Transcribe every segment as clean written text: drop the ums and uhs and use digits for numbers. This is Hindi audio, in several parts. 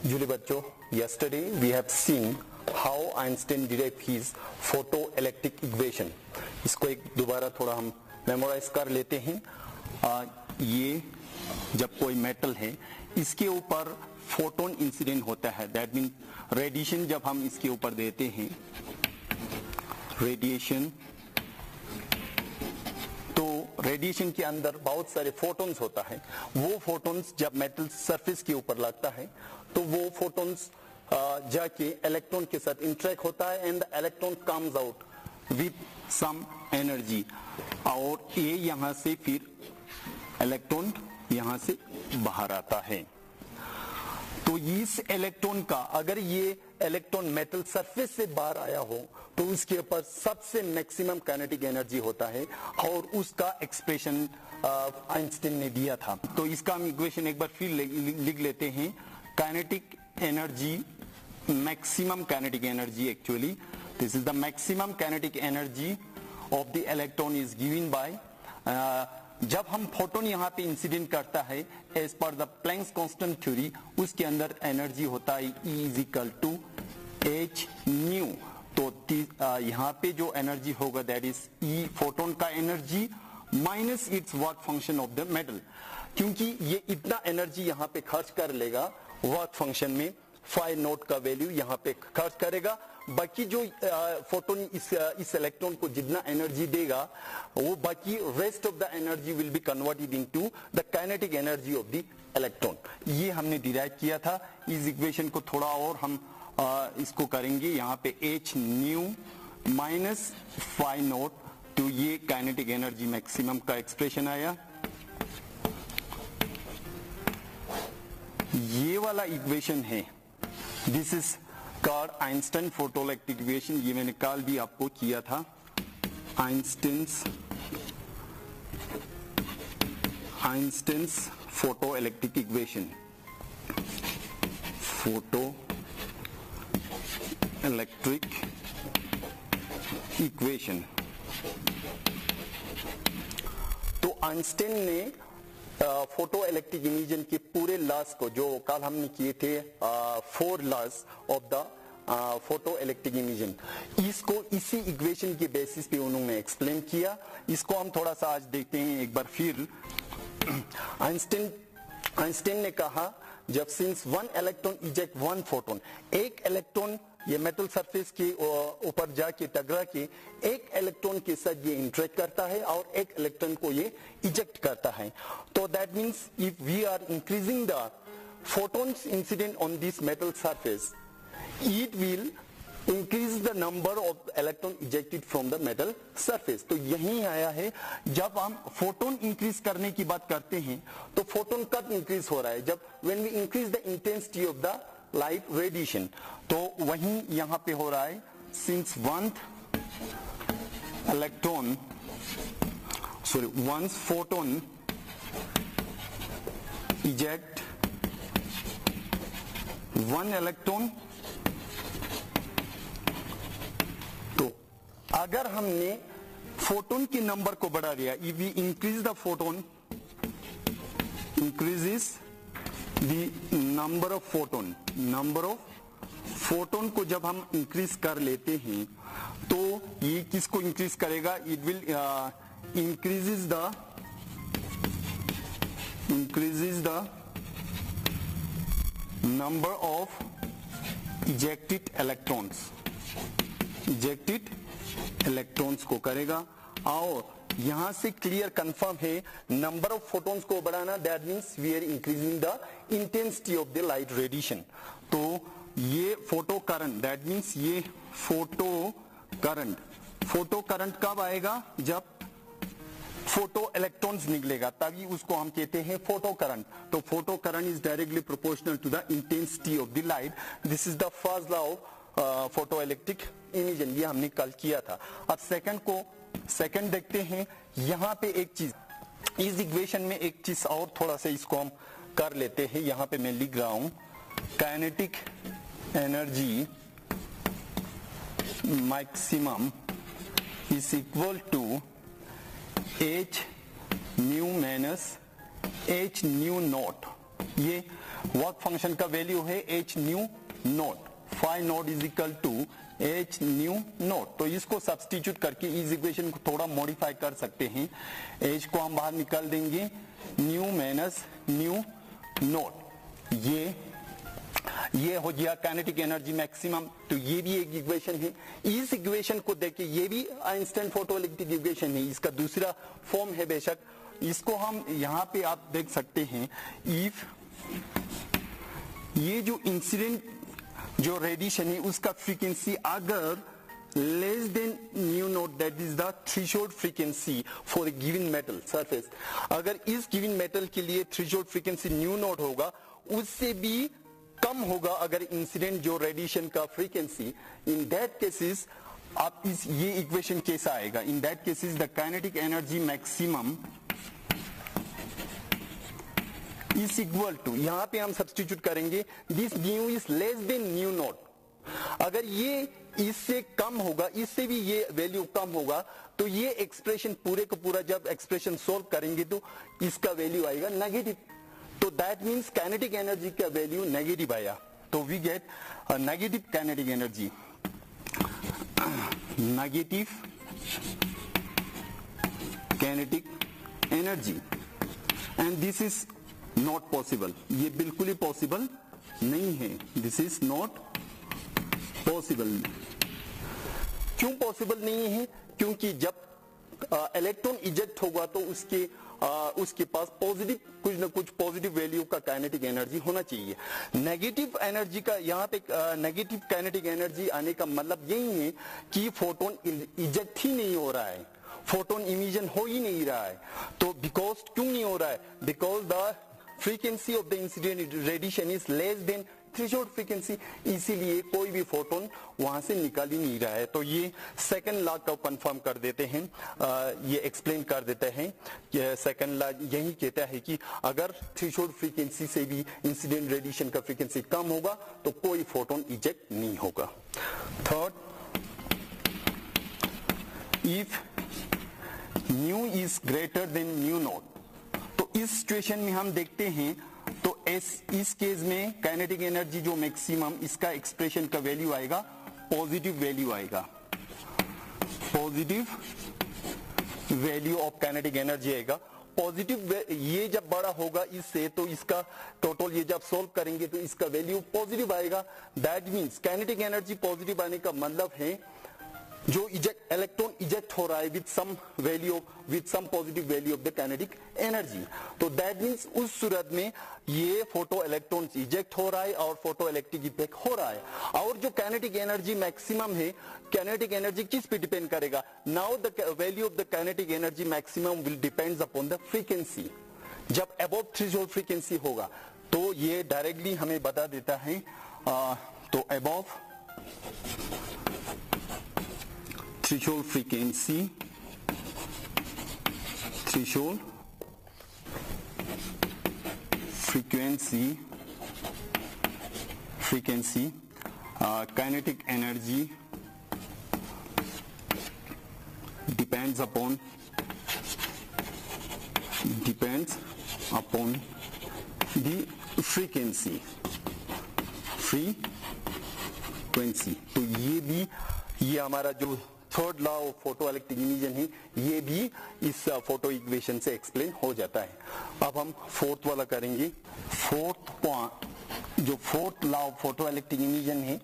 Julie बच्चों, yesterday we have seen how Einstein derived his photoelectric equation. इसको एक दोबारा थोड़ा हम मेमोराइज कर लेते हैं. ये जब कोई मेटल है इसके ऊपर फोटोन इंसिडेंट होता है, दैट मीन रेडिएशन जब हम इसके ऊपर देते हैं, रेडिएशन, तो रेडिएशन के अंदर बहुत सारे फोटोन्स होता है. वो फोटोन्स जब मेटल सरफेस के ऊपर लगता है तो वो फोटोन्स जाके इलेक्ट्रॉन के साथ इंटरेक्ट होता है and the electron comes out with some energy, और ये यहाँ से फिर इलेक्ट्रॉन यहाँ से बाहर आता है. तो इस इलेक्ट्रॉन का अगर ये इलेक्ट्रॉन मेटल सरफेस से बाहर आया हो तो उसके ऊपर सबसे मैक्सिमम काइनेटिक एनर्जी होता है, और उसका एक्सप्रेशन आइंस्टाइन ने दिया था. तो इसका हम इक्वेशन एक बार फिर लिख लेते हैं. Kinetic energy, maximum kinetic energy, actually this is the maximum kinetic energy of the electron is given by, जब हम फोटोन यहाँ पे इंसिडेंट करता है as per the Planck's constant theory, उसके अंदर एनर्जी होता है E is equal to h nu. तो यहाँ पे जो एनर्जी होगा दैट इज E फोटोन का energy minus its work function of the metal. क्योंकि ये इतना एनर्जी यहाँ पे खर्च कर लेगा वर्क फंक्शन में, फाई नोट का वैल्यू यहाँ पे खर्च करेगा. बाकी जो फोटोन इस इलेक्ट्रॉन को जितना एनर्जी देगा वो बाकी rest of the energy will be converted into the kinetic energy of the electron. ये हमने डिराइव किया था. इस इक्वेशन को थोड़ा और हम इसको करेंगे. यहाँ पे h nu minus phi naught, तो ये काइनेटिक एनर्जी मैक्सिमम का एक्सप्रेशन आया. ये वाला इक्वेशन है, this is called Einstein photoelectric equation. ये मैंने कल भी आपको किया था. Einstein's photoelectric equation, photo electric equation. तो आइंस्टाइन ने फोटो इलेक्ट्रिक इमेजन के पूरे लॉज को, जो कल हमने किए थे 4 laws of the photo electric emission, इसको इसी इक्वेशन के बेसिस पे उन्होंने एक्सप्लेन किया. इसको हम थोड़ा सा आज देखते हैं एक बार फिर. आइंस्टाइन ने कहा जब since one electron eject one photon, एक इलेक्ट्रॉन ये मेटल सरफेस के ऊपर जाके टकरा के एक इलेक्ट्रॉन के साथ ये इंटरेक्ट करता है और एक इलेक्ट्रॉन को ये इजेक्ट करता है. तो that means if we are increasing the photons incident on this metal surface, it will increase the number of electron ejected from the metal surface. तो यही आया है. जब हम फोटोन इंक्रीज करने की बात करते हैं तो फोटोन कब इंक्रीज हो रहा है? जब when we increase the intensity of the light radiation. तो वही यहाँ पे हो रहा है. since once photon eject one electron, तो अगर हमने फोटोन के नंबर को बढ़ा दिया, if we increase the photon, increases the number of photon को जब हम इंक्रीज कर लेते हैं तो ये किसको इंक्रीज करेगा? It will increases the number of ejected electrons को करेगा. और यहां से क्लियर कंफर्म है नंबर ऑफ फोटोन्स को बढ़ाना, that means we are increasing the intensity of the light radiation. तो ये फोटो करंट, दैट मीन्स ये फोटो करंट कब आएगा? जब फोटो इलेक्ट्रॉन्स निकलेगा तभी उसको हम कहते हैं फोटो करंट. तो photo current is directly proportional to the intensity of the light. This is the first law of photo electric emission. ये हमने कल किया था. अब सेकंड देखते हैं. यहाँ पे एक चीज, इस इक्वेशन में एक चीज और थोड़ा सा इसको हम कर लेते हैं. यहाँ पे मैं लिख रहा हूं kinetic energy maximum is equal to H nu minus H nu naught ये वर्क फंक्शन का वैल्यू है h nu naught, phi naught is equal to h nu naught. तो इसको सब्स्टिट्यूट करके इस इक्वेशन को थोड़ा मॉडिफाई कर सकते हैं। h को हम बाहर निकाल देंगे, न्यू माइनस न्यू नॉट, ये हो गया काइनेटिक एनर्जी मैक्सिमम। तो ये भी एक इक्वेशन है। इस इक्वेशन को देख के ये भी इंस्टेंट फोटोइलेक्ट्रिक इक्वेशन है, इसका दूसरा फॉर्म है बेशक। इसको हम यहाँ पे आप देख सकते हैं, इफ ये जो इंसिडेंट जो रेडिएशन है उसका फ्रीक्वेंसी अगर less than nu not, that is the threshold frequency for a given metal surface, अगर इस गिवन मेटल के लिए थ्रेशोल्ड फ्रीक्वेंसी न्यू नॉट होगा, उससे भी कम होगा अगर इंसिडेंट जो रेडिएशन का फ्रीक्वेंसी, इन दैट केसेस आप इस ये इक्वेशन कैसा आएगा, in that cases the kinetic energy maximum is equal to, यहां पे हम सब्स्टिट्यूट करेंगे this nu is less than nu naught. अगर ये इससे कम होगा, इससे भी ये वैल्यू कम होगा, तो ये एक्सप्रेशन पूरे को पूरा जब एक्सप्रेशन सोल्व करेंगे तो इसका वैल्यू आएगा नेगेटिव। तो दैट मीन्स काइनेटिक एनर्जी का वैल्यू नेगेटिव आया। तो we get negative kinetic energy, negative kinetic energy, and this is not possible. ये बिल्कुल ही पॉसिबल नहीं है, दिस इज नॉट पॉसिबल। क्यों पॉसिबल नहीं है? क्योंकि जब इलेक्ट्रॉन इजेक्ट होगा तो उसके पास पॉजिटिव कुछ ना कुछ पॉजिटिव वैल्यू का काइनेटिक एनर्जी होना चाहिए। नेगेटिव एनर्जी का यहाँ पे नेगेटिव काइनेटिक एनर्जी आने का मतलब यही है कि फोटोन इजेक्ट ही नहीं हो रहा है, फोटोन इमिशन हो ही नहीं रहा है। तो बिकॉज क्यों नहीं हो रहा है? Because the frequency of the incident radiation is less then threshold frequency, इसीलिए कोई भी फोटोन वहां से निकल ही नहीं रहा है। तो ये सेकंड लॉ को कंफर्म कर देते हैं, ये एक्सप्लेन कर देते हैं कि सेकंड लॉ यही कहता है कि अगर थ्रेशोल्ड फ्रीक्वेंसी से भी इंसिडेंट रेडिएशन का फ्रीक्वेंसी कम होगा तो कोई फोटोन इजेक्ट नहीं होगा। Third, if new is greater than nu naught, तो इस सिचुएशन में हम देखते हैं तो इस केस में काइनेटिक एनर्जी जो मैक्सिमम, इसका एक्सप्रेशन का वैल्यू आएगा पॉजिटिव वैल्यू आएगा, positive value of kinetic energy आएगा पॉजिटिव। ये जब बड़ा होगा इससे तो इसका टोटल ये जब सोल्व करेंगे तो इसका वैल्यू पॉजिटिव आएगा। That means kinetic energy positive आने का मतलब है जो इलेक्ट्रॉन इजेक्ट हो रहा है with some value, with some positive value of the kinetic energy. तो दैट मीन्स उस सूरत में ये फोटो इलेक्ट्रॉन इजेक्ट हो रहा है और फोटो इलेक्ट्रिक इफेक्ट हो रहा है। और जो काइनेटिक एनर्जी मैक्सिमम है, काइनेटिक एनर्जी किस पे डिपेंड करेगा? Now the value of the kinetic energy maximum will depends upon the frequency. जब अबव थ्रेशोल्ड फ्रीक्वेंसी होगा तो ये डायरेक्टली हमें बता देता है, तो above threshold frequency kinetic energy depends upon the frequency। तो ये हमारा जो third law of photo electric emission है, ये भी इस फोटो इक्वेशन से एक्सप्लेन हो जाता है। अब हम फोर्थ वाला करेंगे। फोर्थ पॉइंट, जो fourth law of photo electric emission है,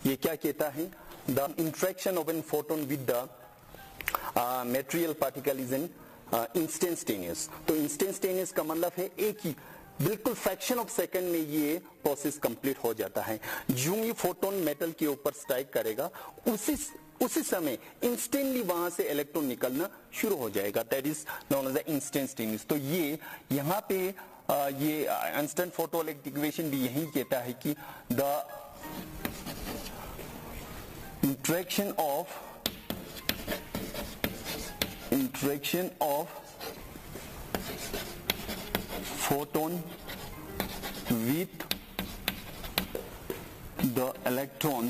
ये क्या कहता है? The interaction of an photon with the material particle is an instantaneous. तो इंस्टेंटेनियस का मतलब है एक ही बिल्कुल फ्रैक्शन ऑफ सेकंड में ये प्रोसेस कंप्लीट हो जाता है। जो ये फोटोन मेटल के ऊपर स्ट्राइक करेगा उसी समय इंस्टेंटली वहां से इलेक्ट्रॉन निकलना शुरू हो जाएगा। That is known as the instantaneous. तो ये यहाँ पे ये इंस्टेंट फोटो इलेक्ट्रिक इक्वेशन भी यही कहता है कि the interaction of photon with the electron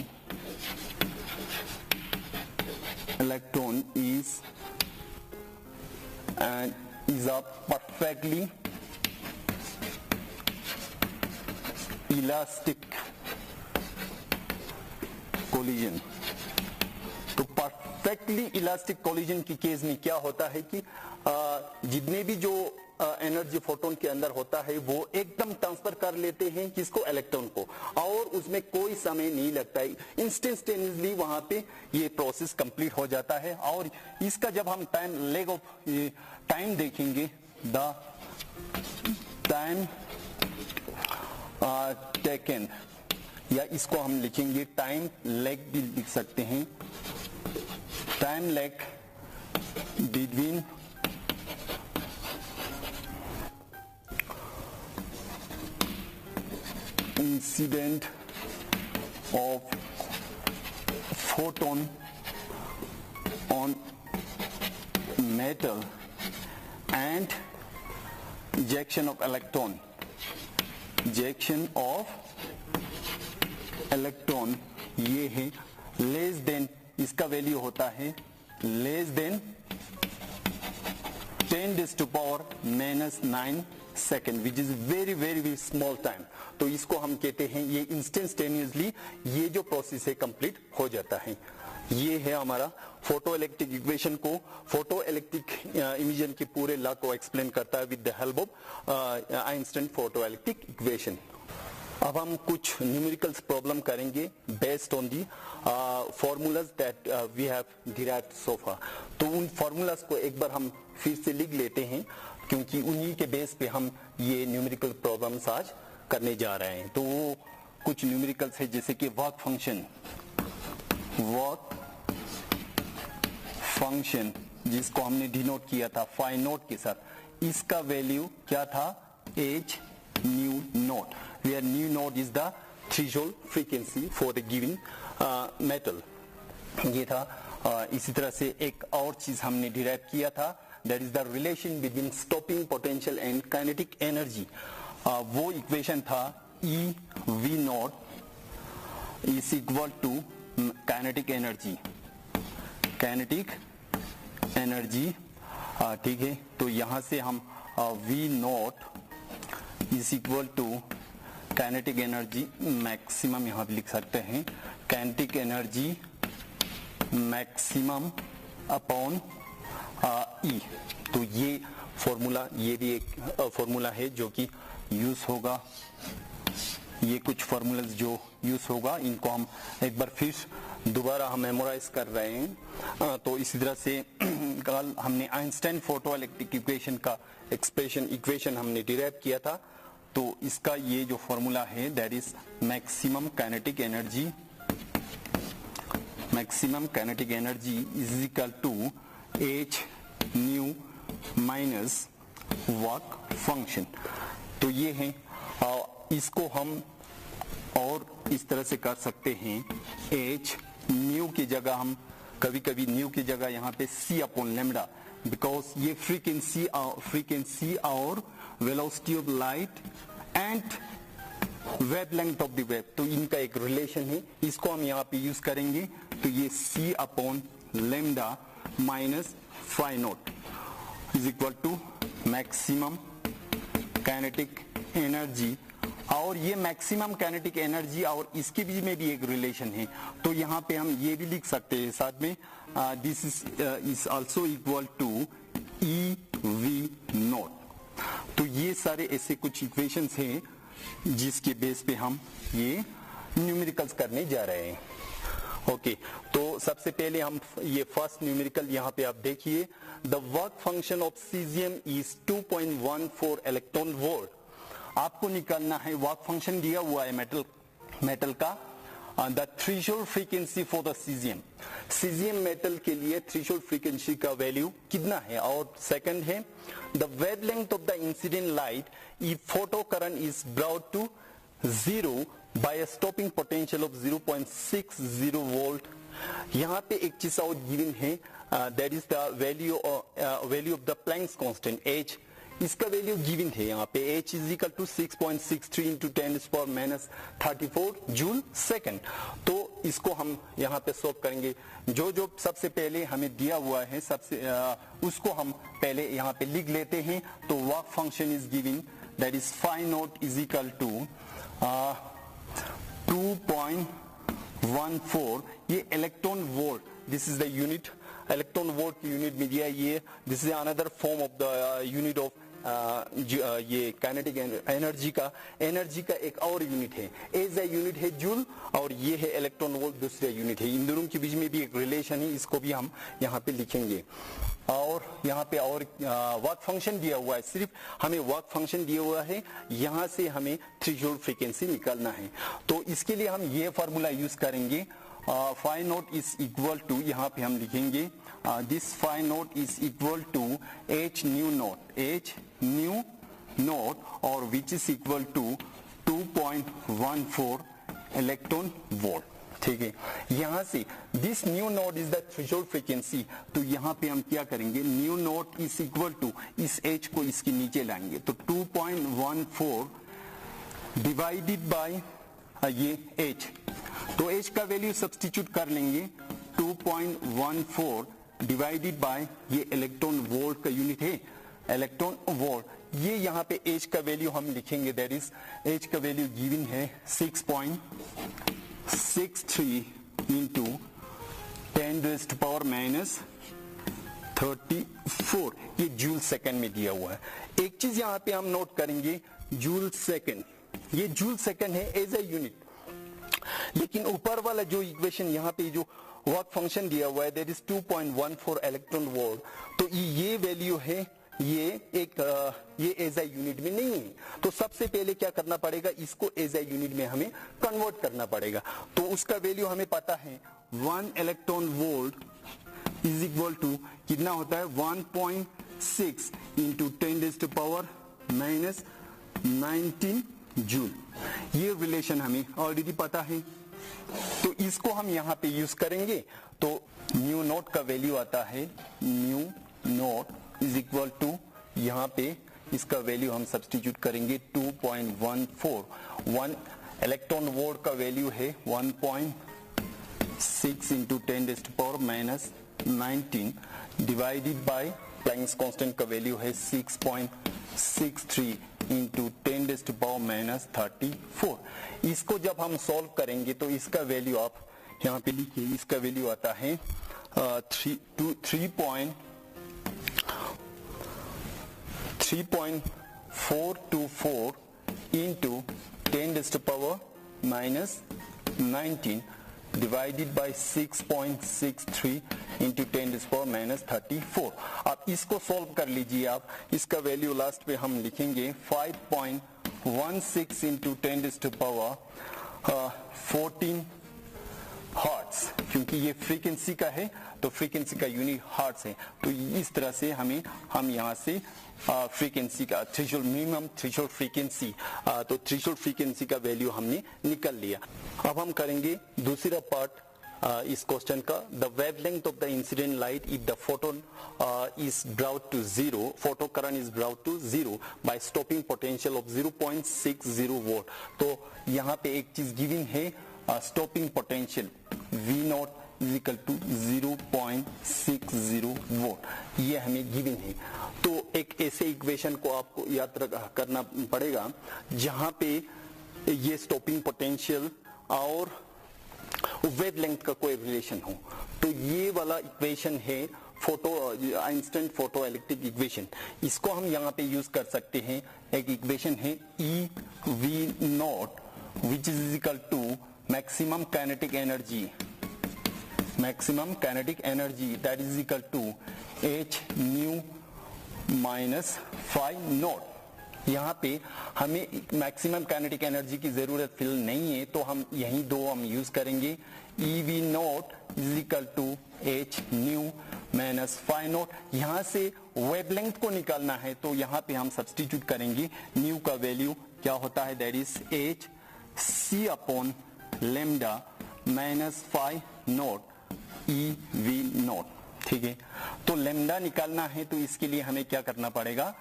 is a perfectly elastic collision. तो परफेक्टली इलास्टिक कोलिजन की केस में क्या होता है कि जितने भी जो एनर्जी फोटोन के अंदर होता है वो एकदम ट्रांसफर कर लेते हैं किसको, इलेक्ट्रॉन को, और उसमें कोई समय नहीं लगता है, इंस्टेंटेनियसली वहां पे ये प्रोसेस कंप्लीट हो जाता है। और इसका जब हम टाइम देखेंगे, द टाइम टेकन, या इसको हम लिखेंगे टाइम लैग भी लिख सकते हैं, time lag between incident of photon on metal and ejection of electron, ejection of electron ये है लेस देन, इसका वैल्यू होता है less than 10⁻⁻⁹ second, which is very very very small time. तो इसको हम कहते हैं ये इंस्टेंटेनियसली ये जो प्रोसेस है कंप्लीट हो जाता है। ये है हमारा फोटो इलेक्ट्रिक इक्वेशन को, फोटो इलेक्ट्रिक इमेजन के पूरे लॉ को एक्सप्लेन करता है with the help of Einstein photo electric equation. अब हम कुछ न्यूमेरिकल्स प्रॉब्लम करेंगे based on the formulas that we have derived so far. तो उन फॉर्मूलाज को एक बार हम फिर से लिख लेते हैं, क्योंकि उन्हीं के बेस पे हम ये न्यूमेरिकल प्रॉब्लम्स आज करने जा रहे हैं। तो वो कुछ न्यूमेरिकल्स है जैसे कि वर्क फंक्शन जिसको हमने डिनोट किया था फाई नोट के साथ, इसका वैल्यू क्या था, h nu naught, where nu naught is the threshold frequency for the given metal. ये था। इसी तरह से एक और चीज हमने डिराइव किया था, that is the relation between stopping potential and kinetic energy. वो इक्वेशन था e V naught is equal to kinetic energy, ठीक है। तो यहां से हम V naught is equal to kinetic energy maximum यहां पे लिख सकते हैं, kinetic energy maximum upon e. तो ये फॉर्मूला, ये भी एक फॉर्मूला है जो कि यूज होगा। ये कुछ फॉर्मूलाज जो यूज होगा, इनको हम एक बार फिर दोबारा हम मेमोराइज कर रहे हैं। तो इसी तरह से कल हमने आइंस्टाइन फोटो इलेक्ट्रिक इक्वेशन का इक्वेशन हमने डिराइव किया था। तो इसका ये जो फॉर्मूला है that is maximum kinetic energy is equal to h nu minus work function. तो ये है, इसको हम और इस तरह से कर सकते हैं, एच न्यू की जगह हम कभी कभी न्यू की जगह यहाँ पे सी अपॉन लेमडा, बिकॉज ये फ्रीक्वेंसी और velocity of light and wavelength of the wave, तो इनका एक रिलेशन है, इसको हम यहाँ पे यूज करेंगे। तो ये c upon lambda minus phi naught is equal to maximum kinetic energy, और ये मैक्सिमम काइनेटिक एनर्जी और इसके बीच में भी एक रिलेशन है। तो यहाँ पे हम ये भी लिख सकते हैं साथ में, this is also equal to e V naught. तो ये सारे ऐसे कुछ इक्वेशंस हैं जिसके बेस पे हम ये न्यूमेरिकल्स करने जा रहे हैं। ओके, तो सबसे पहले हम ये फर्स्ट न्यूमेरिकल यहाँ पे आप देखिए, the work function of caesium is 2.14 electron volt. आपको निकालना है, वर्क फंक्शन दिया हुआ है मेटल का, the threshold frequency for the caesium metal के लिए थ्रेशोल्ड फ्रीक्वेंसी का वैल्यू कितना है, और सेकंड है the wavelength of the incident light if photo current is brought to 0 by a stopping potential of 0.60 volt. यहाँ पे एक चीज और गिवन है, that is the value of the Planck's constant h. इसका वैल्यू गिवन है यहाँ पे, h is equal to 6.63 into 10⁻⁻34 joule second. तो इसको हम यहाँ पे सॉल्व करेंगे। जो सबसे पहले हमें दिया हुआ है उसको हम पहले यहाँ पे लिख लेते हैं। तो work function is given, that is phi naught is equal to 2.14, ये electron volt, this is the unit, electron volt की यूनिट में दिया ये, this is another form of the unit of ये काइनेटिक एनर्जी का एक और यूनिट है, एज ए यूनिट है जूल, और ये है इलेक्ट्रॉन वोल्ट दूसरा यूनिट है। इन दोनों के बीच में भी एक रिलेशन है, इसको भी हम यहाँ पे लिखेंगे। और यहाँ पे और वर्क फंक्शन दिया हुआ है, सिर्फ हमें वर्क फंक्शन दिया हुआ है, यहाँ से हमें थ्रेशोल्ड फ्रीक्वेंसी निकालना है। तो इसके लिए हम ये फार्मूला यूज करेंगे, phi naught is equal to, यहाँ पे हम लिखेंगे this phi naught is equal to h nu naught और which is equal to 2.14 electron volt. ठीक है, यहां से this nu naught is the threshold frequency, तो यहां पे हम क्या करेंगे, nu naught is equal to इस एच को इसके नीचे लाएंगे, तो 2.14 डिवाइडेड बाय ये एच, तो एच का वैल्यू सब्स्टिट्यूट कर लेंगे, 2.14 डिवाइडेड बाय ये इलेक्ट्रॉन वोल्ट का यूनिट है, इलेक्ट्रॉन वोल्ट, ये यहाँ पे एच का वैल्यू हम लिखेंगे, दैट इज एच का वैल्यू गिवन है 6.63 इंटू 10⁻⁻34, ये जूल सेकंड में दिया हुआ है। एक चीज यहाँ पे हम नोट करेंगे, जूल सेकंड, ये जूल सेकंड है एज ए यूनिट, लेकिन ऊपर वाला जो इक्वेशन यहाँ पे जो वर्क फंक्शन दिया हुआ है, दैट इज 2.14 इलेक्ट्रॉन वोल्ट, तो ये वैल्यू है, ये एज ए यूनिट में नहीं है, तो सबसे पहले क्या करना पड़ेगा, इसको एज ए यूनिट में हमें कन्वर्ट करना पड़ेगा। तो उसका वैल्यू हमें पता है, 1 electron volt is equal to कितना होता है, 1.6 इंटू 10⁻⁻19 जूल। ये रिलेशन हमें ऑलरेडी पता है, तो इसको हम यहाँ पे यूज करेंगे, तो न्यू नॉट का वैल्यू आता है, nu naught is equal to, यहाँ पे इसका वैल्यू हम सब्स्टिट्यूट करेंगे 2.14, 1 इलेक्ट्रॉन वोल्ट का वैल्यू है 1.6 into 10⁻⁻19 divided by Planck's constant का वैल्यू है 6.63 इंटू 10⁻⁻34। इसको जब हम सॉल्व करेंगे तो इसका वैल्यू आप यहाँ पे लिखिए, इसका वैल्यू आता है 3.424 इंटू 10⁻⁻19 डिवाइडेड बाय 6.63 इंटू 10⁻⁻34। अब इसको सॉल्व कर लीजिए आप, इसका वैल्यू लास्ट पे हम लिखेंगे 5.16 इंटू 10⁻14 हर्ट्ज, क्योंकि ये फ्रीक्वेंसी का है, तो फ्रीक्वेंसी का यूनिट हर्ट्ज है, तो इस तरह से हम यहाँ से फ्रीक्वेंसी का थ्रेशोल्ड, मिनिमम थ्रेशोल्ड फ्रीक्वेंसी, तो थ्रेशोल्ड फ्रीक्वेंसी का वैल्यू हमने निकल लिया। अब हम करेंगे दूसरा पार्ट इस क्वेश्चन का, the wavelength of the incident light if the photon is brought to zero, photo current is brought to zero by stopping potential of 0.60 volt. तो यहाँ पे एक चीज गिवन है, stopping potential V naught is equal to 0.60 volt, ये हमें गिवन है। तो एक ऐसे इक्वेशन को आपको याद करना पड़ेगा जहां पे ये स्टॉपिंग पोटेंशियल और वेवलेंथ का कोई रिलेशन हो, तो ये वाला इक्वेशन है इंस्टेंट फोटो इलेक्ट्रिक इक्वेशन, इसको हम यहाँ पे यूज कर सकते हैं। एक इक्वेशन है EV naught which is equal to maximum kinetic energy that is equal to H nu minus phi naught. यहाँ पे हमें मैक्सिमम काइनेटिक एनर्जी की जरूरत फिल नहीं है, तो हम यही दो हम यूज करेंगे, EV naught is equal to H nu minus phi naught. यहाँ से वेवलेंथ को निकालना है, तो यहाँ पे हम सब्स्टिट्यूट करेंगे, न्यू का वैल्यू क्या होता है, that is H C upon lambda minus phi naught EV naught. ठीक है, तो लेमडा निकालना है, तो इसके लिए हमें क्या करना पड़ेगा,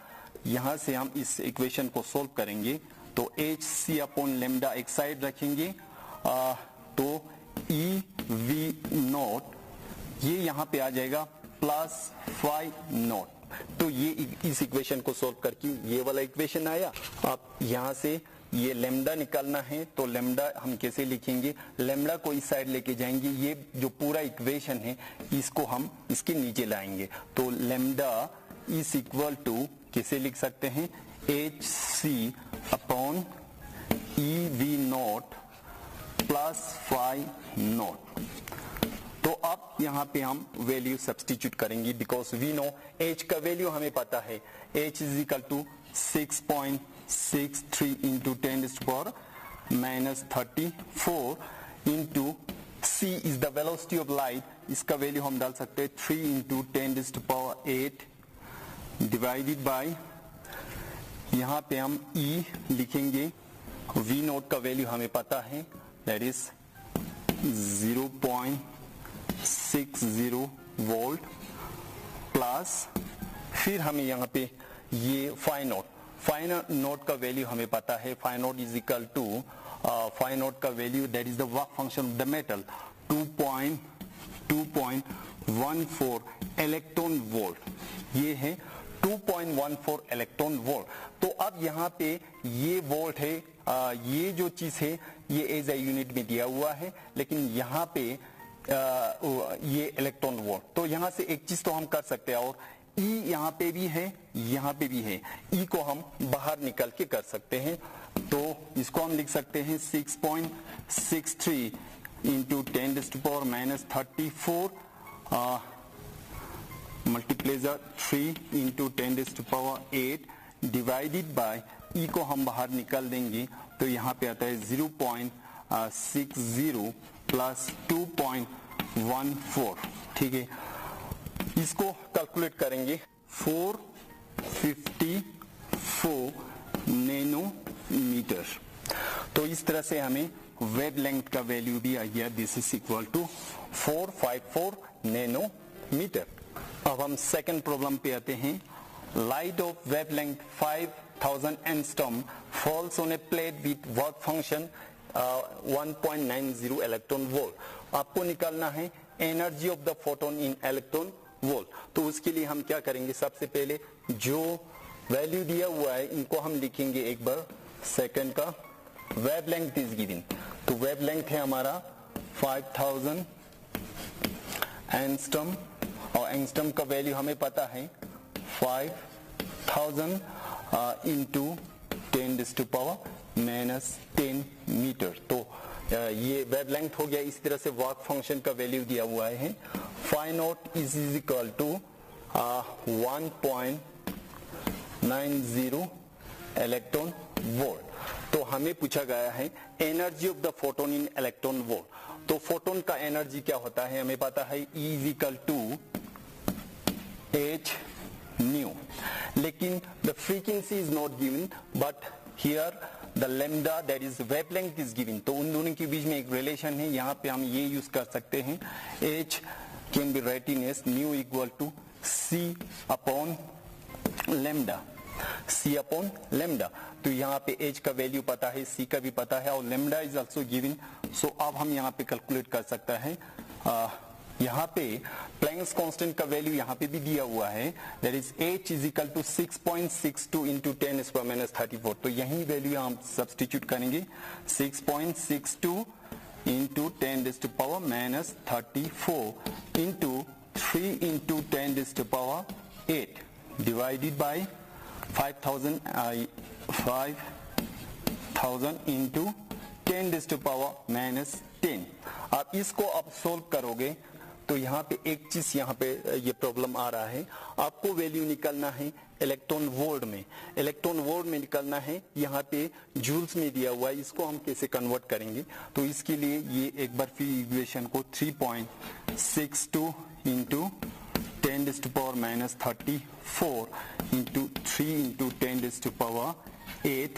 यहां से हम इस इक्वेशन को सोल्व करेंगे, तो HC अपॉन लेमडा एक साइड रखेंगे, तो EV नॉट ये यहां पे आ जाएगा प्लस फाई नॉट। तो ये इस इक्वेशन को सोल्व करके ये वाला इक्वेशन आया। आप यहां से ये लेमडा निकालना है, तो लेमडा हम कैसे लिखेंगे, लेमडा को इस साइड लेके जाएंगे, ये जो पूरा इक्वेशन है इसको हम इसके नीचे लाएंगे, तो लेमडा इज इक्वल टू कैसे लिख सकते हैं, h c upon e V naught plus phi naught. तो अब यहाँ पे हम वैल्यू सब्स्टिट्यूट करेंगे, बिकॉज वी नो एच का वैल्यू हमें पता है, h is equal to 6.63 into 10⁻34 into c is the velocity of light, इसका वैल्यू हम डाल सकते हैं 3 इंटू 10⁸ डिवाइडेड बाय, यहाँ पे हम E लिखेंगे, V नोट का वैल्यू हमें पता है, दैट इज 0.60 वोल्ट प्लस, फिर हमें यहाँ पे ये फाई नोट का वैल्यू हमें पता है, phi naught is equal to phi naught का value that is the work function of the metal 2.14 electron volt, ये है 2.14 इलेक्ट्रॉन वोल्ट। तो अब यहाँ पे ये वोल्ट है, ये जो चीज है ये एज ए यूनिट में दिया हुआ है, लेकिन यहाँ पे ये इलेक्ट्रॉन वोल्ट, तो यहाँ से एक चीज तो हम कर सकते हैं, और E यहाँ पे भी है, यहाँ पे भी है, E को हम बाहर निकल के कर सकते हैं, तो इसको हम लिख सकते हैं 6.63 into 10⁻34 मल्टीप्लेजर 3 into 10⁸ divided by, E को हम बाहर निकाल देंगे, तो यहाँ पे आता है 0.60 प्लस 2.14, ठीक है। इसको कैलकुलेट करेंगे 454 नैनोमीटर, तो इस तरह से हमें वेवलेंथ का वैल्यू भी आ गया, this is equal to 454 nanometre. अब हम सेकंड प्रॉब्लम पे आते हैं, light of wavelength 5000 angstrom falls on a plate with work function 1.90 electron volt. आपको निकालना है energy of the photon in electron volt, तो उसके लिए हम क्या करेंगे, सबसे पहले जो वैल्यू दिया हुआ है इनको हम लिखेंगे एक बार, सेकंड का वेवलेंथ इज गिवन, तो वेवलेंथ है हमारा 5000 एंगस्ट्रॉम, और एंगस्ट्रॉम का वैल्यू हमें पता है 5000 इंटू 10⁻⁻10 मीटर, तो ये वेवलेंथ हो गया। इस तरह से वर्क फंक्शन का वैल्यू दिया हुआ है, phi naught is equal to 1.90 electron volt. तो हमें पूछा गया है energy of the photon in electron volt, तो फोटोन का एनर्जी क्या होता है हमें पता है, E is equal to h nu, लेकिन the frequency is not given, but here the lambda that is wavelength is given, तो उन दोनों के बीच में एक रिलेशन है, यहाँ पे हम ये यूज कर सकते हैं, h can be written as nu equal to c upon lambda, c upon lambda, तो यहाँ पे h का वैल्यू पता है, c का भी पता है, और lambda is also given, so अब हम यहाँ पे कैलकुलेट कर सकता है, यहाँ पे प्लैंक्स कांस्टेंट का वैल्यू यहाँ पे भी दिया हुआ है, that is h is equal to 6.62 into 10⁻⁻34, तो यही वैल्यू हम सब्स्टिट्यूट करेंगे, 6.62 into 10⁻⁻34 into 3 into 10⁸ divided by 5000 into 10⁻⁻10। आप इसको अब सोल्व करोगे तो यहाँ पे एक चीज यहाँ पे ये प्रॉब्लम आ रहा है, आपको वैल्यू निकालना है इलेक्ट्रॉन वोल्ट में, इलेक्ट्रॉन वोल्ट में निकालना है, यहाँ पे जूल्स में दिया हुआ है, इसको हम कैसे कन्वर्ट करेंगे, तो इसके लिए ये एक बार फिर इक्वेशन को 3.62 into 10⁻⁻34 into 3 into 10⁸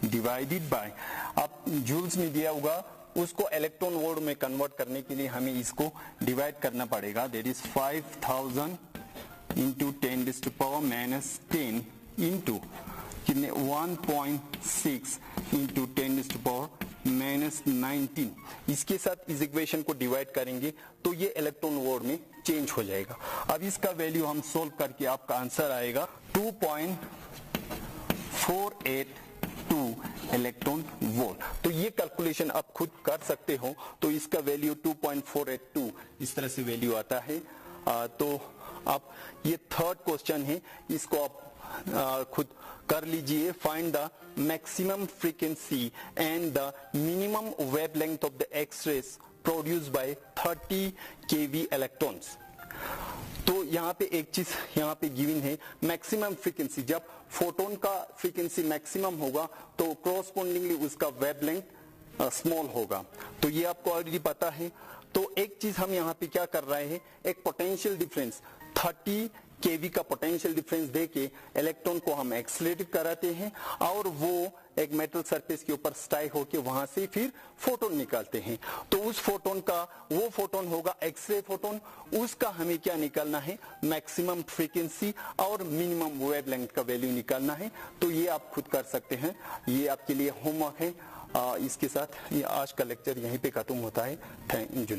divided by, अब जूल्स में दिया होगा उसको इलेक्ट्रॉन वोल्ट में कन्वर्ट करने के लिए हमें इसको डिवाइड करना पड़ेगा, दैट इज 5000 इंटू 10⁻⁻10 इंटू कितने 1.6 इंटू 10⁻⁻19, इसके साथ इस इक्वेशन को डिवाइड करेंगे तो ये इलेक्ट्रॉन वोल्ट में चेंज हो जाएगा। अब इसका वैल्यू हम सोल्व करके आपका आंसर आएगा 2.482 इलेक्ट्रॉन वोल्ट। तो ये कैलकुलेशन आप खुद कर सकते हो। तो इसका वैल्यू 2.482 इस तरह से वैल्यू आता है। तो आप ये थर्ड क्वेश्चन है, इसको आप खुद कर लीजिए। Find the maximum frequency and the minimum wavelength of the X rays produced by 30 KV electrons. तो यहाँ पे एक चीज यहाँ पे गिवन है, मैक्सिमम फ्रीक्वेंसी। जब फोटोन का फ्रीक्वेंसी मैक्सिमम होगा तो कोरस्पोंडिंगली उसका वेवलेंथ स्मॉल होगा। तो ये आपको ऑलरेडी पता है। तो एक चीज हम यहाँ पे क्या कर रहे हैं, एक पोटेंशियल डिफरेंस 30 केवी का पोटेंशियल डिफरेंस देके इलेक्ट्रॉन को हम एक्सलेट कराते हैं और वो एक मेटल सरफेस के ऊपर स्ट्राइक होके वहां से फिर फोटोन निकालते हैं। तो उस फोटोन का, वो फोटोन होगा एक्सरे फोटोन, उसका हमें क्या निकालना है, मैक्सिमम फ्रीक्वेंसी और मिनिमम वेवलेंथ का वैल्यू निकालना है। तो ये आप खुद कर सकते हैं, ये आपके लिए होमवर्क है। इसके साथ ये आज का लेक्चर यहीं पे खत्म होता है। Thank you.